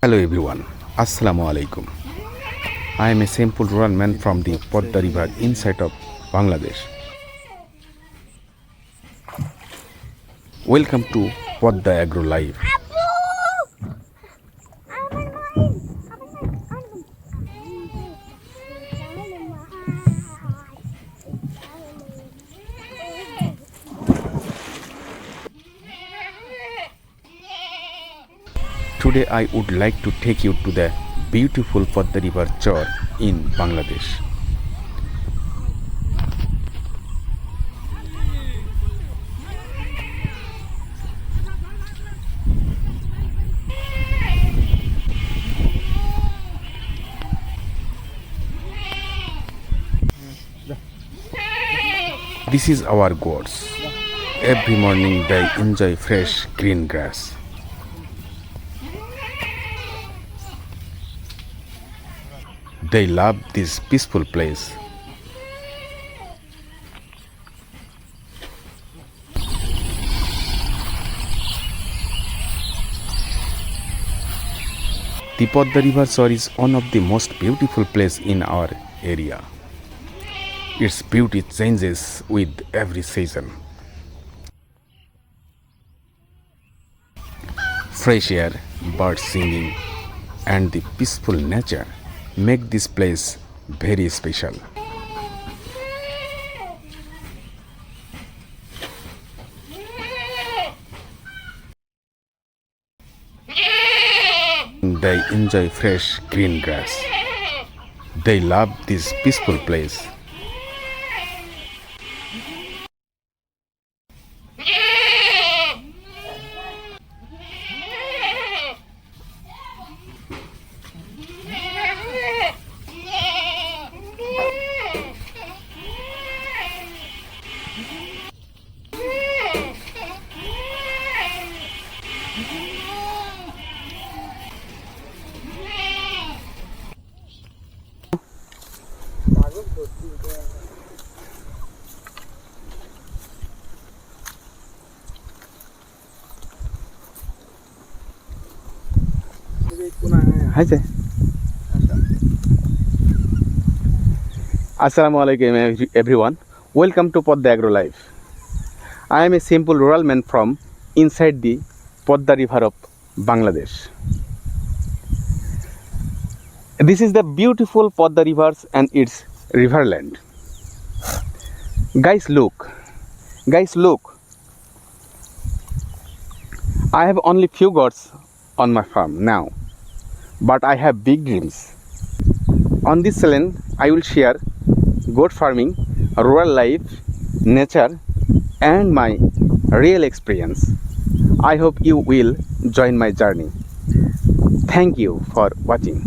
Hello everyone, Assalamu alaikum. I am a simple rural man from the Padma River inside of Bangladesh. Welcome to Padma Agro Life. Today I would like to take you to the beautiful Padma River Char in Bangladesh. This is our goats. Every morning they enjoy fresh green grass. They love this peaceful place. The Padma River Char is one of the most beautiful places in our area. Its beauty changes with every season. Fresh air, birds singing, and the peaceful nature make this place very special. They enjoy fresh green grass. They love this peaceful place. Hi, Assalamu alaikum everyone. Welcome to Padma Agro Life. I am a simple rural man from inside the Padma River of Bangladesh. This is the beautiful Padma rivers and its riverland. Guys, look. I have only few goats on my farm now, but I have big dreams. On this channel, I will share goat farming, rural life, nature, and my real experience. I hope you will join my journey. Thank you for watching.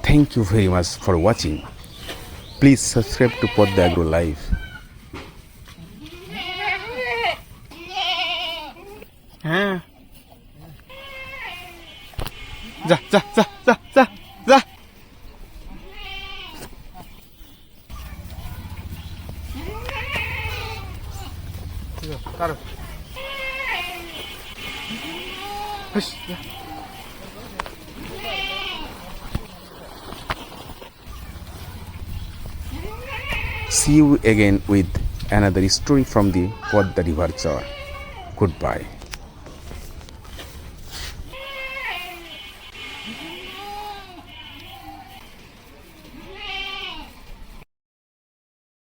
Thank you very much for watching. Please subscribe to Padma Agro Life. जा Taruh. Hush. See you again with another story from the Padma River Char. Goodbye.